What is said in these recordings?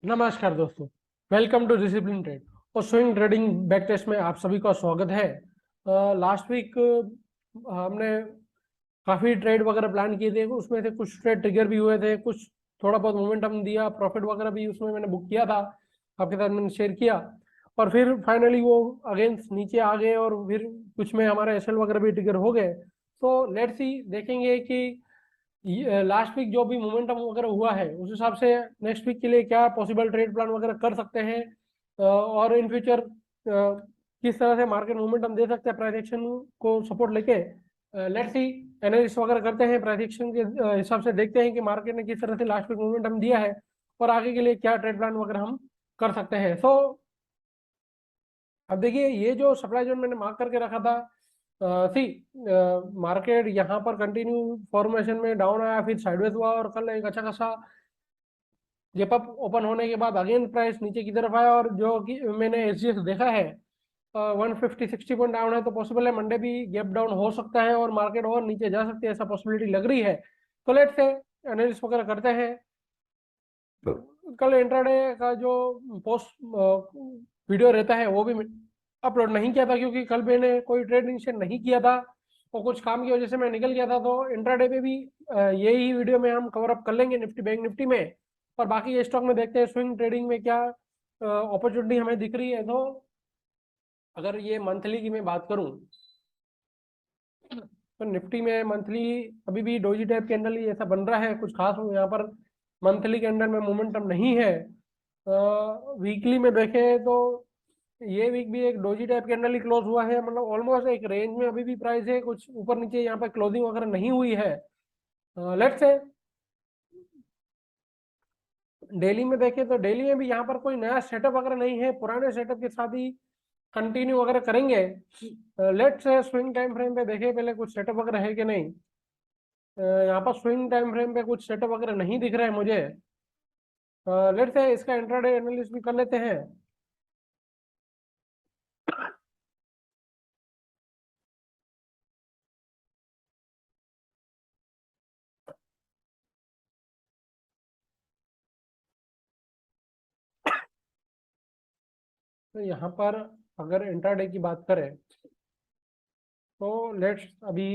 नमस्कार दोस्तों, welcome to discipline trade और स्विंग ट्रेडिंग बैक टेस्ट में आप सभी का स्वागत है। लास्ट वीक हमने काफ़ी ट्रेड वगैरह प्लान किए थे, उसमें से कुछ ट्रेड ट्रिगर भी हुए थे, कुछ थोड़ा बहुत मोमेंटम दिया, प्रॉफिट वगैरह भी उसमें मैंने बुक किया था, आपके साथ मैंने शेयर किया। और फिर फाइनली वो अगेंस्ट नीचे आ गए और फिर कुछ में हमारे एसएल वगैरह भी ट्रिगर हो गए। तो लेट्स सी, देखेंगे कि लास्ट वीक जो भी मोमेंटम वगैरह हुआ है उस हिसाब से नेक्स्ट वीक के लिए क्या पॉसिबल ट्रेड प्लान वगैरह कर सकते हैं, और इन फ्यूचर किस तरह से मार्केट मोमेंटम दे सकते हैं प्राइस एक्शन को सपोर्ट लेके। लेट्स सी, एनालिसिस वगैरह करते हैं प्राइस एक्शन के हिसाब से, देखते हैं कि मार्केट ने किस तरह से लास्ट वीक मोमेंटम दिया है और आगे के लिए क्या ट्रेड प्लान वगैरह हम कर सकते हैं। सो अब देखिए, ये जो सप्लाई जोन मैंने मार्क करके रखा था, सी मार्केट यहाँ पर कंटिन्यू फॉर्मेशन में डाउन आया, फिर साइडवेज हुआ और कल एक अच्छा खासा गैप अप ओपन होने के बाद अगेन प्राइस नीचे की तरफ आया। और जो कि मैंने एसजीएक्स देखा है, 150-60 पॉइंट डाउन है, तो पॉसिबल है मंडे भी गैप डाउन हो सकता है और मार्केट और नीचे जा सकती है, ऐसा पॉसिबिलिटी लग रही है। तो लेट्स से एनालिसिस वगैरह करते हैं। कल इंट्राडे का जो पोस्ट वीडियो रहता है वो भी अपलोड नहीं किया था, क्योंकि कल मैंने कोई ट्रेड इनिशिएट नहीं किया था और कुछ काम की वजह से मैं निकल गया था। तो इंट्राडे पे भी यही वीडियो में हम कवर अप कर लेंगे निफ्टी बैंक निफ्टी में, और बाकी स्टॉक में देखते हैं स्विंग ट्रेडिंग में क्या अपॉर्चुनिटी हमें दिख रही है। तो अगर ये मंथली की मैं बात करूं, तो निफ्टी में मंथली अभी भी डोजी टाइप कैंडल ही ऐसा बन रहा है, कुछ खास यहाँ पर मंथली कैंडल में मोमेंटम नहीं है। वीकली में देखें तो ये वीक भी एक डोजी टाइप कैंडल ही क्लोज हुआ है, मतलब ऑलमोस्ट एक रेंज में अभी भी प्राइस है, कुछ ऊपर नीचे यहाँ पर क्लोजिंग वगैरह नहीं हुई है। लेट्स से डेली में देखें तो डेली में भी यहाँ पर कोई नया सेटअप वगैरह नहीं है, पुराने सेटअप के साथ ही कंटिन्यू वगैरह करेंगे। Let's say swing time frame पे देखें पहले कुछ सेटअप वगैरह है कि नहीं। यहाँ पर स्विंग टाइम फ्रेम पे कुछ सेटअप वगैरह नहीं दिख रहा है मुझे। लेट्स से इसका इंट्राडे एनालिसिस भी कर लेते हैं। तो यहाँ पर अगर इंट्राडे की बात करें तो लेट्स अभी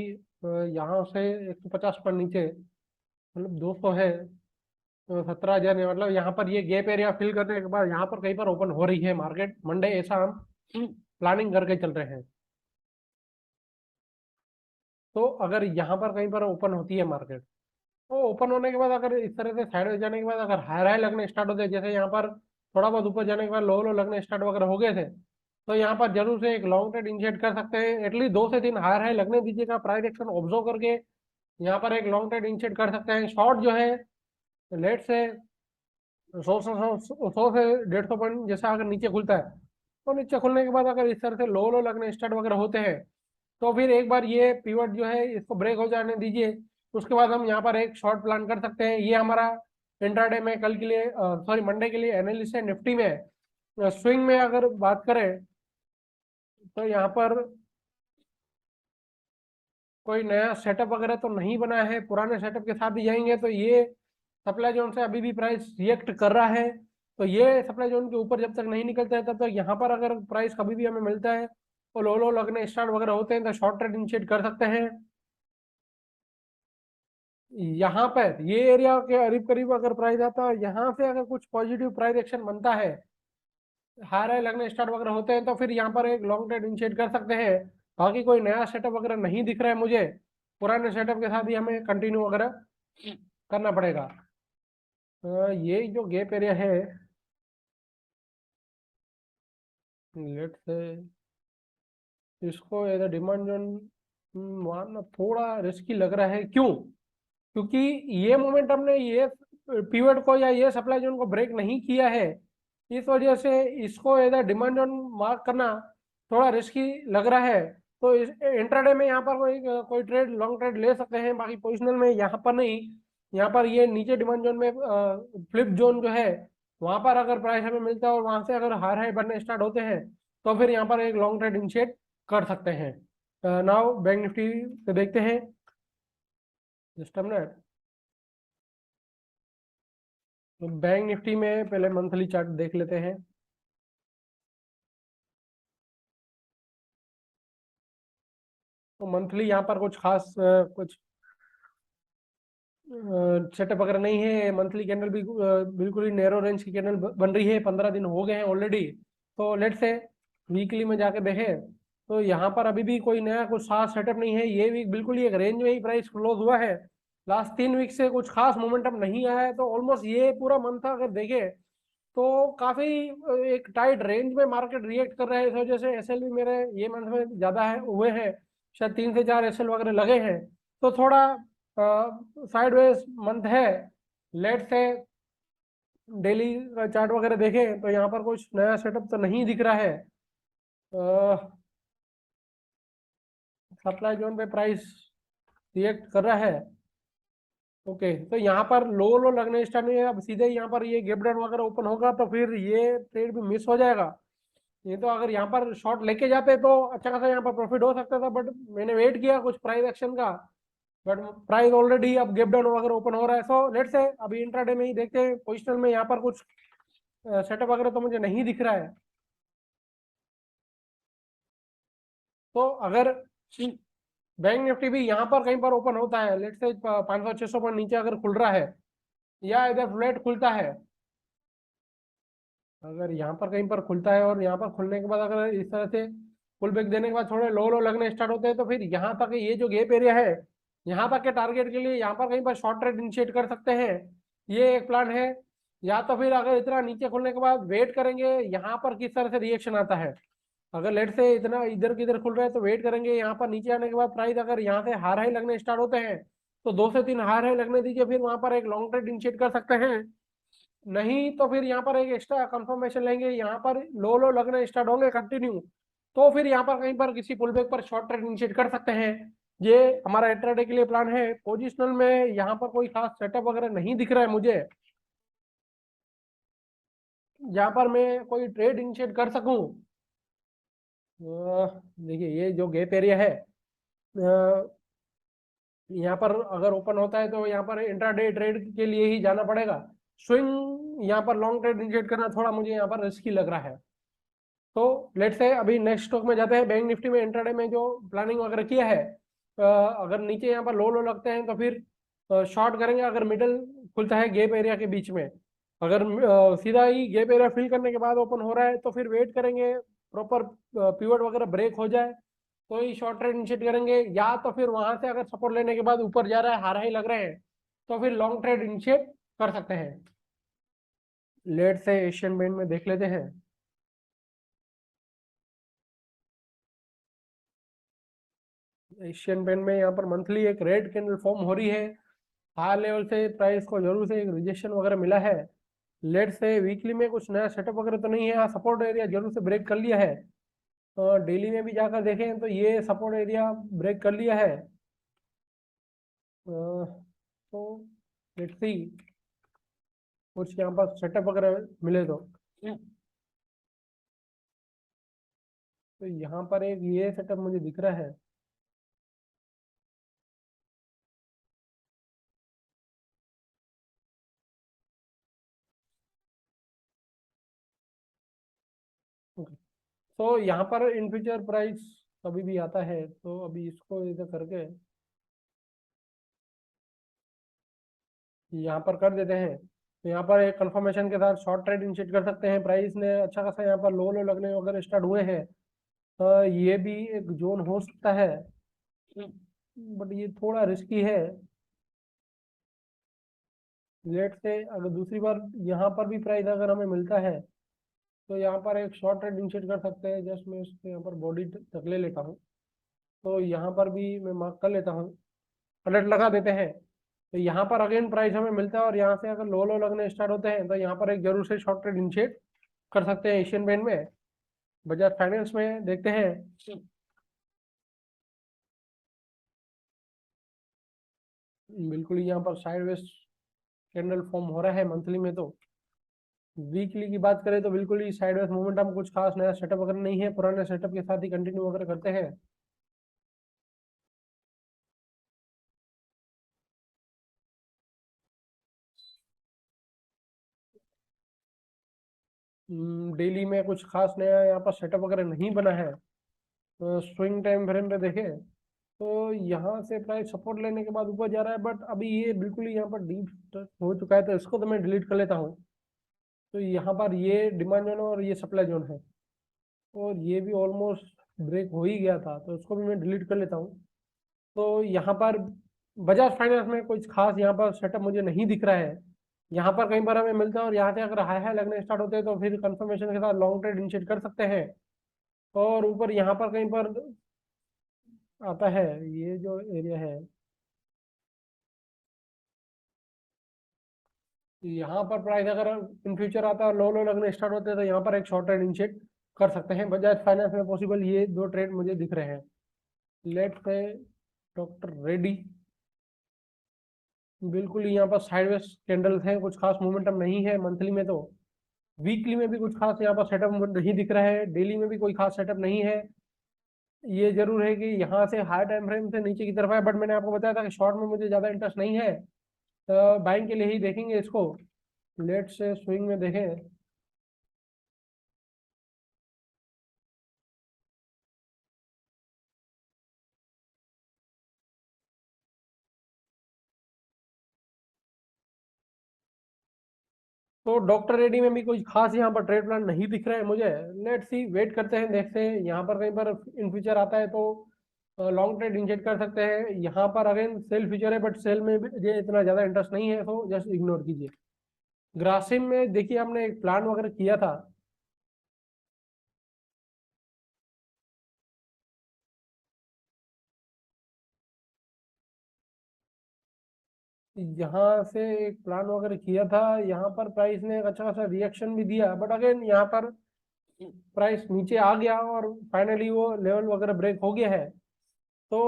यहाँ से 150 पर नीचे, मतलब 200 है, तो 17,000 है, मतलब यहाँ पर ये गैप एरिया फिल करने के बाद यहाँ पर कहीं पर ओपन हो रही है मार्केट मंडे, ऐसा हम प्लानिंग करके चल रहे हैं। तो अगर यहाँ पर कहीं पर ओपन होती है मार्केट, तो ओपन होने के बाद अगर इस तरह से साइड में जाने के बाद अगर हाई हाई लगने स्टार्ट होते हैं, जैसे यहाँ पर थोड़ा बहुत ऊपर जाने के बाद लो लो लगने स्टार्ट वगैरह हो गए थे, तो यहाँ पर जरूर से एक लॉन्ग ट्रेड इनिशिएट कर सकते हैं। एटलीस्ट 2 से 3 हाई हाई लगने दीजिएगा, प्राइस एक्शन ऑब्जर्व करके यहाँ पर एक लॉन्ग ट्रेड इनिशिएट कर सकते हैं। शॉर्ट जो है लेट से 100 से 150 पॉइंट जैसा अगर नीचे खुलता है, तो नीचे खुलने के बाद अगर इस तरह से लो लो लगने स्टार्ट वगैरह होते हैं, तो फिर एक बार ये पीवट जो है इसको ब्रेक हो जाने दीजिए, उसके बाद हम यहाँ पर एक शॉर्ट प्लान कर सकते हैं। ये हमारा इंट्राडे में कल के लिए, सॉरी मंडे के लिए एनालिसिस है। निफ्टी में स्विंग में अगर बात करें तो यहाँ पर कोई नया सेटअप वगैरह तो नहीं बना है, पुराने सेटअप के साथ ही जाएंगे। तो ये सप्लाई जोन से अभी भी प्राइस रिएक्ट कर रहा है, तो ये सप्लाई जोन के ऊपर जब तक नहीं निकलता है तब तक यहाँ पर अगर प्राइस कभी भी हमें मिलता है और लो लो लगने स्टार्ट वगैरह होते हैं, तो शॉर्ट ट्रेड इनिशिएट कर सकते हैं। यहाँ पर ये एरिया के करीब करीब अगर प्राइस आता है, यहाँ से अगर कुछ पॉजिटिव प्राइस एक्शन बनता है, हाई हाई लगने स्टार्ट वगैरह होते हैं, तो फिर यहाँ पर एक लॉन्ग ट्रेड इनिशिएट कर सकते हैं। बाकी कोई नया सेटअप वगैरह नहीं दिख रहा है मुझे, पुराने सेटअप के साथ ही हमें कंटिन्यू वगैरह करना पड़ेगा। ये जो गैप एरिया है, लेट से इसको एज डिमांड जोन मानना थोड़ा रिस्की लग रहा है। क्यों? क्योंकि ये मोमेंट हमने ये पीवट को या ये सप्लाई जोन को ब्रेक नहीं किया है, इस वजह से इसको एज डिमांड जोन मार्क करना थोड़ा रिस्की लग रहा है। तो इस इंट्राडे में यहाँ पर कोई ट्रेड लॉन्ग ट्रेड ले सकते हैं, बाकी पोजिशनल में यहाँ पर नहीं। यहाँ पर ये नीचे डिमांड जोन में फ्लिप जोन जो है वहां पर अगर प्राइस हमें मिलता है और वहां से अगर हाई हाई बनने स्टार्ट होते हैं, तो फिर यहाँ पर एक लॉन्ग ट्रेड इनिशिएट कर सकते हैं। नाउ बैंक निफ्टी पे देखते हैं। Just minute. तो बैंक निफ्टी में पहले मंथली चार्ट देख लेते हैं। तो मंथली यहाँ पर कुछ खास कुछ सेटअप वगैरह नहीं है। मंथली कैंडल भी बिल्कुल ही नैरो रेंज की कैंडल बन रही है, 15 दिन हो गए हैं ऑलरेडी। तो लेट से वीकली में जाके देखें तो यहाँ पर अभी भी कोई नया कुछ खास सेटअप नहीं है। ये वीक बिल्कुल ही एक रेंज में ही प्राइस क्लोज हुआ है। लास्ट 3 वीक से कुछ खास मोमेंटम नहीं आया है। तो ऑलमोस्ट ये पूरा मंथ अगर देखें तो काफी एक टाइट रेंज में मार्केट रिएक्ट कर रहा है। इस वजह से एसएल भी मेरे ये मंथ में ज्यादा है हुए हैं, शायद 3 से 4 एसएल वगैरह लगे हैं। तो थोड़ा साइडवेज मंथ है। लेट से डेली का चार्ट वगैरह देखें तो यहाँ पर कुछ नया सेटअप तो नहीं दिख रहा है। सप्लाई जोन पे प्राइस रिएक्ट कर रहा है। ओके, तो यहाँ पर लो लो लगने स्टार्ट नहीं है। अब सीधे यहाँ पर ये गैप डाउन वगैरह ओपन होगा तो फिर ये ट्रेड भी मिस हो जाएगा। ये तो अगर यहाँ पर शॉर्ट लेके जाते तो अच्छा खासा यहाँ पर प्रॉफिट हो सकता था, बट मैंने वेट किया कुछ प्राइस एक्शन का। बट प्राइस ऑलरेडी अब गैप डाउन वगैरह ओपन हो रहा है। सो लेट्स से अभी इंट्राडे में ही देखते हैं। पोजिशनल में यहाँ पर कुछ सेटअप वगैरह तो मुझे नहीं दिख रहा है। तो अगर बैंक निफ्टी भी यहाँ पर कहीं पर ओपन होता है, लेट्स से 500-600 पॉइंट नीचे अगर खुल रहा है या इधर फ्लैट खुलता है, अगर यहाँ पर कहीं पर खुलता है और यहाँ पर खुलने के बाद अगर इस तरह से पुल बैक देने के बाद थोड़े लो लो लगने स्टार्ट होते हैं तो फिर यहाँ तक ये जो गैप एरिया है, यहाँ तक के टारगेट के लिए यहाँ पर कहीं पर शॉर्ट ट्रेड इनिशिएट कर सकते हैं। ये एक प्लान है। या तो फिर अगर इतना नीचे खुलने के बाद वेट करेंगे यहाँ पर किस तरह से रिएक्शन आता है। अगर लेट से इतना इधर किधर खुल रहा है तो वेट करेंगे यहाँ पर नीचे आने के बाद प्राइस अगर यहाँ से हार हाई लगने स्टार्ट होते हैं तो 2 से 3 हार हाई लगने दीजिए, फिर वहां पर एक लॉन्ग ट्रेड इनिशिएट कर सकते हैं। नहीं तो फिर यहाँ पर एक एक्स्ट्रा कंफर्मेशन लेंगे, यहाँ पर लो लो लगने स्टार्ट होंगे कंटिन्यू, तो फिर यहाँ पर कहीं पर किसी पुल बैक पर शॉर्ट ट्रेड इनिशिएट कर सकते हैं। ये हमारा इंट्राडे के लिए प्लान है। पोजिशनल में यहाँ पर कोई खास सेटअप वगैरह नहीं दिख रहा है मुझे, यहाँ पर मैं कोई ट्रेड इनिशिएट कर सकूं। देखिए ये जो गैप एरिया है, यहाँ पर अगर ओपन होता है तो यहाँ पर इंट्राडे ट्रेड के लिए ही जाना पड़ेगा। स्विंग यहाँ पर लॉन्ग ट्रेड इनिशिएट करना थोड़ा मुझे यहाँ पर रिस्की लग रहा है। तो लेट्स से अभी नेक्स्ट स्टॉक में जाते हैं। बैंक निफ्टी में इंट्राडे में जो प्लानिंग वगैरह किया है, अगर नीचे यहाँ पर लो लो लगते हैं तो फिर शॉर्ट करेंगे। अगर मिडल खुलता है गैप एरिया के बीच में, अगर सीधा ही गैप एरिया फिल करने के बाद ओपन हो रहा है तो फिर वेट करेंगे प्रॉपर पिवट वगैरह ब्रेक हो जाए तो ही शॉर्ट ट्रेड इनिशिएट करेंगे। या तो फिर वहां से अगर सपोर्ट लेने के बाद ऊपर जा रहा है, हार हाई लग रहे हैं, तो फिर लॉन्ग ट्रेड इनिशिएट कर सकते हैं। लेट से एशियन पेंट में देख लेते हैं। एशियन पेंट में यहाँ पर मंथली एक रेड कैंडल फॉर्म हो रही है। हाई लेवल से प्राइस को जरूर से एक रिजेक्शन वगैरह मिला है। लेट से वीकली में कुछ नया सेटअप वगैरह तो नहीं है। हाँ, सपोर्ट एरिया जरूर से ब्रेक कर लिया है। डेली में भी जाकर देखें तो ये सपोर्ट एरिया ब्रेक कर लिया है। तो लेट्स सी कुछ यहाँ पर सेटअप वगैरह मिले तो यहाँ पर एक ये सेटअप मुझे दिख रहा है। तो यहाँ पर इन फ्यूचर प्राइस कभी भी आता है तो अभी इसको इधर करके यहाँ पर कर देते हैं। तो यहाँ पर एक कंफर्मेशन के साथ शॉर्ट ट्रेड इनिशिएट कर सकते हैं। प्राइस ने अच्छा खासा यहाँ पर लो लो लगने वगैरह स्टार्ट हुए हैं। ये भी एक जोन हो सकता है, बट ये थोड़ा रिस्की है। लेट से अगर दूसरी बार यहाँ पर भी प्राइस अगर हमें मिलता है तो यहाँ पर एक शॉर्ट ट्रेड इनिशिएट कर सकते हैं। जस्ट मैं इसको यहाँ पर बॉडी तक ले लेता हूँ। तो यहाँ पर भी मैं मार्क कर लेता हूँ, अलर्ट लगा देते हैं। तो यहाँ पर अगेन प्राइस हमें मिलता है और यहाँ से अगर लो लो लगने स्टार्ट होते हैं तो यहाँ पर एक जरूर से शॉर्ट ट्रेड इनिशिएट कर सकते हैं। एशियन पेंट में बजाज फाइनेंस में देखते हैं। बिल्कुल यहाँ पर साइडवेज कैंडल फॉर्म हो रहा है मंथली में। तो वीकली की बात करें तो बिल्कुल ही साइडवेज मोमेंटम, कुछ खास नया सेटअप वगैरह नहीं है। पुराने सेटअप के साथ ही कंटिन्यू वगैरह करते हैं। डेली में कुछ खास नया यहाँ पर सेटअप वगैरह नहीं बना है। तो स्विंग टाइम फ्रेम पे देखें तो यहाँ से प्राइस सपोर्ट लेने के बाद ऊपर जा रहा है, बट अभी ये बिल्कुल ही यहाँ पर डीप हो चुका है, तो इसको तो मैं डिलीट कर लेता हूँ। तो यहाँ पर ये डिमांड जोन और ये सप्लाई जोन है, और ये भी ऑलमोस्ट ब्रेक हो ही गया था, तो इसको भी मैं डिलीट कर लेता हूँ। तो यहाँ पर बजाज फाइनेंस में कुछ खास यहाँ पर सेटअप मुझे नहीं दिख रहा है। यहाँ पर कहीं पर हमें मिलता है और यहाँ से अगर हाई हाई लगने स्टार्ट होते हैं तो फिर कंफर्मेशन के साथ लॉन्ग ट्रेड इनिशिएट कर सकते हैं। और ऊपर यहाँ पर कहीं पर आता है ये जो एरिया है, यहाँ पर प्राइस अगर इन फ्यूचर आता है, लो लो लगने स्टार्ट होते हैं, तो यहाँ पर एक शॉर्ट ट्रेड इनिशिएट कर सकते हैं। बजाज फाइनेंस में पॉसिबल ये दो ट्रेड मुझे दिख रहे हैं। लेट्स से डॉक्टर रेड्डी, बिल्कुल यहाँ पर साइडवेज कैंडल्स हैं, कुछ खास मोमेंटम नहीं है मंथली में। तो वीकली में भी कुछ खास यहाँ पर सेटअप नहीं दिख रहा है, डेली में भी कोई खास सेटअप नहीं है। ये जरूर है कि यहाँ से हाई टाइम फ्रेम से नीचे की तरफ है, बट मैंने आपको बताया था कि शॉर्ट में मुझे ज़्यादा इंटरेस्ट नहीं है, तो बाइंग के लिए ही देखेंगे इसको। लेट से स्विंग में देखें तो डॉक्टर रेड्डी में भी कोई खास यहाँ पर ट्रेड प्लान नहीं दिख रहा है मुझे। लेट्स सी, वेट करते हैं, देखते हैं यहाँ पर कहीं पर इन फ्यूचर आता है तो लॉन्ग ट्रेड इंजेक्ट कर सकते हैं। यहाँ पर अगेन सेल फ्यूचर है, बट सेल में भी मुझे इतना ज़्यादा इंटरेस्ट नहीं है, तो जस्ट इग्नोर कीजिए। ग्रासिम में देखिए हमने एक प्लान वगैरह किया था, यहाँ से एक प्लान वगैरह किया था, यहाँ पर प्राइस ने एक अच्छा खासा रिएक्शन भी दिया, बट अगेन यहाँ पर प्राइस नीचे आ गया और फाइनली वो लेवल वगैरह ब्रेक हो गया है। तो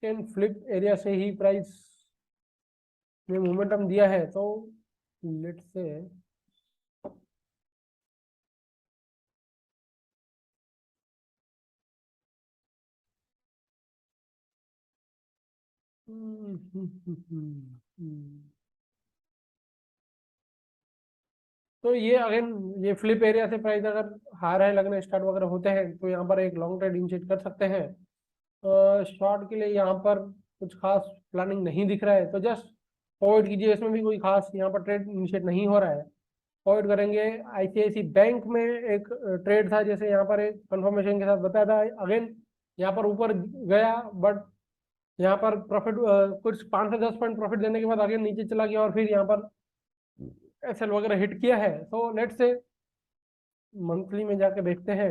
कैन फ्लिप एरिया से ही प्राइस ने मोमेंटम दिया है, तो लेट से तो ये अगेन ये फ्लिप एरिया से प्राइस अगर हार है लगने स्टार्ट वगैरह होते हैं, तो यहाँ पर एक लॉन्ग ट्रेड इनिशिएट कर सकते हैं। शॉर्ट के लिए यहाँ पर कुछ खास प्लानिंग नहीं दिख रहा है, तो जस्ट अवॉइड कीजिए। इसमें भी कोई खास यहाँ पर ट्रेड इनिशिएट नहीं हो रहा है, अवॉइड करेंगे। आईसीआईसी बैंक में एक ट्रेड था, जैसे यहाँ पर एक कंफर्मेशन के साथ बताया था, अगेन यहाँ पर ऊपर गया, बट यहाँ पर प्रॉफिट कुछ 5 से 10 पॉइंट प्रॉफिट देने के बाद आगे नीचे चला गया और फिर यहाँ पर एसएल वगैरह हिट किया है। तो लेट से मंथली में जाके देखते हैं।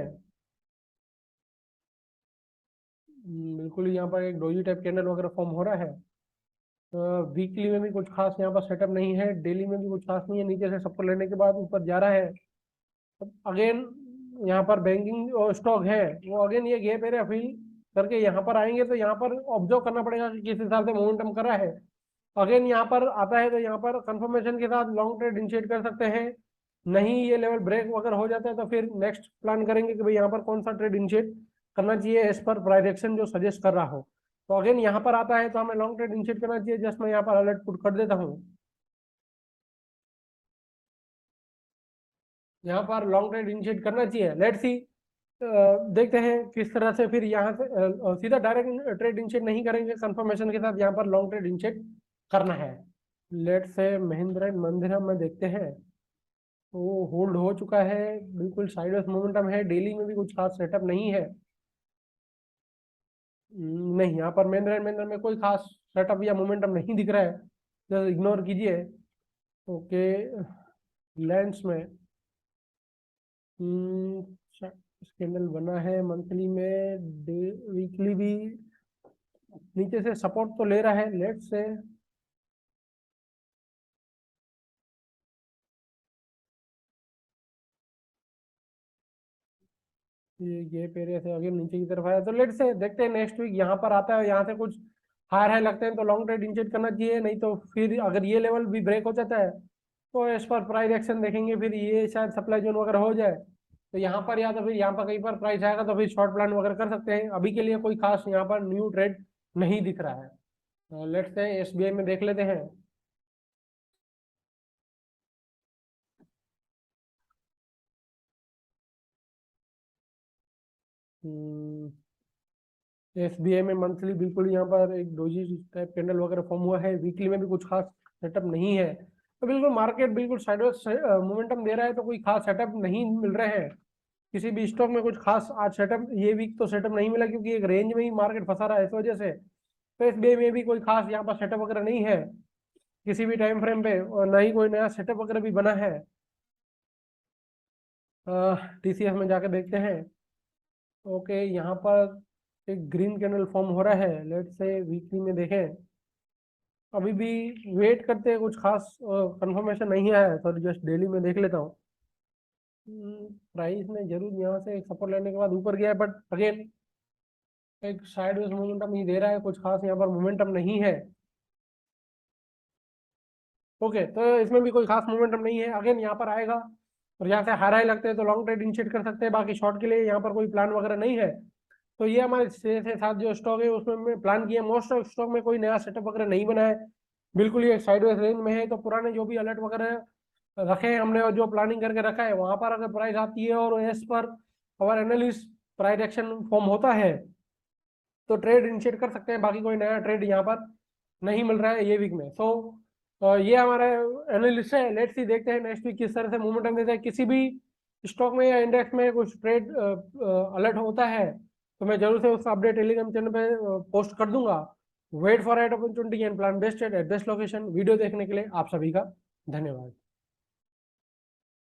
बिल्कुल यहाँ पर एक डोजी टाइप कैंडल वगैरह फॉर्म हो रहा है। वीकली में भी कुछ खास यहाँ पर सेटअप नहीं है, डेली में भी कुछ खास नहीं है, नीचे से सपोर्ट लेने के बाद ऊपर जा रहा है। अगेन यहाँ पर बैंकिंग स्टॉक है, वो अगेन ये गैप एरिया फिल करके यहाँ पर आएंगे, तो यहाँ पर ऑब्जर्व करना पड़ेगा कि किस हिसाब से मोमेंटम कर रहा है। अगेन यहाँ पर आता है तो यहाँ पर कंफर्मेशन के साथ लॉन्ग ट्रेड इनिशिएट कर सकते हैं। नहीं ये लेवल ब्रेक वगैरह हो जाता है तो फिर नेक्स्ट प्लान करेंगे कि भाई यहाँ पर कौन सा ट्रेड इनिशिएट करना चाहिए एज पर प्राइस एक्शन जो सजेस्ट कर रहा हो। तो अगेन यहाँ पर आता है तो हमें लॉन्ग ट्रेड इनिशिएट करना चाहिए। जस्ट मैं यहाँ पर अलर्ट पुट कर देता हूँ, यहाँ पर लॉन्ग ट्रेड इनिशिएट करना चाहिए। लेट्स सी, देखते हैं किस तरह से फिर यहाँ से सीधा डायरेक्ट ट्रेड इनिशिएट नहीं करेंगे, कंफर्मेशन के साथ यहाँ पर लॉन्ग ट्रेड इनिशिएट करना है। लेट से महिंद्रा एंड मंदिरा में देखते हैं, वो होल्ड हो चुका है, बिल्कुल साइडवेज मोमेंटम है, डेली में भी कुछ खास सेटअप नहीं है। नहीं, यहाँ पर महिंद्रा एंड महिंद्रा में कोई खास सेटअप या मोमेंटम नहीं दिख रहा है, जस्ट इग्नोर कीजिए। ओके, लेंस में कैंडल बना है मंथली में, डे वीकली भी नीचे से सपोर्ट तो ले रहा है। लेट से ये गैप एरिया से आगे नीचे की तरफ आया, तो लेट से देखते हैं नेक्स्ट वीक यहाँ पर आता है, यहाँ से कुछ हायर हाई लगते हैं तो लॉन्ग ट्रेड इंजेक्ट करना चाहिए। नहीं तो फिर अगर ये लेवल भी ब्रेक हो जाता है तो इस पर प्राइस एक्शन देखेंगे, फिर ये शायद सप्लाई जोन वगैरह हो जाए तो यहाँ पर, या तो फिर यहाँ पर कहीं पर प्राइस आएगा तो फिर शॉर्ट प्लान वगैरह कर सकते हैं। अभी के लिए कोई खास यहाँ पर न्यू ट्रेड नहीं दिख रहा है। लेट्स से एसबीआई में देख लेते हैं। एसबीआई में मंथली बिल्कुल यहाँ पर एक डोजी टाइप कैंडल वगैरह फॉर्म हुआ है, वीकली में भी कुछ खास सेटअप नहीं है। तो बिल्कुल मार्केट बिल्कुल साइडवेज मोमेंटम दे रहा है, तो कोई खास सेटअप नहीं मिल रहे हैं किसी भी स्टॉक में। कुछ खास आज सेटअप ये वीक तो सेटअप नहीं मिला, क्योंकि एक रेंज में ही मार्केट फंसा रहा है, इस वजह से। तो एसबीआई में भी कोई खास यहाँ पर सेटअप वगैरह नहीं है किसी भी टाइम फ्रेम पे, और ना ही कोई नया सेटअप वगैरह भी बना है। टीसीएस में जाकर देखते हैं। ओके, यहाँ पर एक ग्रीन कैंडल फॉर्म हो रहा है, लेट से वीकली में देखें। अभी भी वेट करते हैं, कुछ खास कंफर्मेशन नहीं आया है, सॉरी जस्ट डेली में देख लेता हूँ। प्राइस में जरूर यहाँ से एक सपोर्ट लेने के बाद ऊपर गया है, बट अगेन एक साइडवेज मोमेंटम ही दे रहा है, कुछ खास यहाँ पर मोमेंटम नहीं है। ओके, तो इसमें भी कोई खास मोमेंटम नहीं है, अगेन यहाँ पर आएगा और यहाँ से हाई हाई लगते हैं तो लॉन्ग ट्रेड इनिशिएट कर सकते हैं, बाकी शॉर्ट के लिए यहाँ पर कोई प्लान वगैरह नहीं है। तो ये हमारे 6 से 7 जो स्टॉक है उसमें मैं प्लान किया। मोस्ट ऑफ स्टॉक में कोई नया सेटअप वगैरह नहीं बना है, बिल्कुल ये साइडवेज रेंज में है। तो पुराने जो भी अलर्ट वगैरह रखे हैं हमने और जो प्लानिंग करके रखा है, वहां पर अगर प्राइस आती है और एज पर हमारे एनालिस्ट प्राइस एक्शन फॉर्म होता है तो ट्रेड इनिशिएट कर सकते हैं। बाकी कोई नया ट्रेड यहाँ पर नहीं मिल रहा है ये वीक में। सो ये हमारा एनालिस्ट है, लेट्स सी देखते हैं नेक्स्ट वीक किस तरह से मूवमेंट देता है। किसी भी स्टॉक में या इंडेक्स में कुछ ट्रेड अलर्ट होता है तो मैं जरूर से उसका अपडेट टेलीग्राम चैनल पे पोस्ट कर दूंगा। Wait for right opportunity and plan best at best location. Video देखने के लिए आप सभी का धन्यवाद।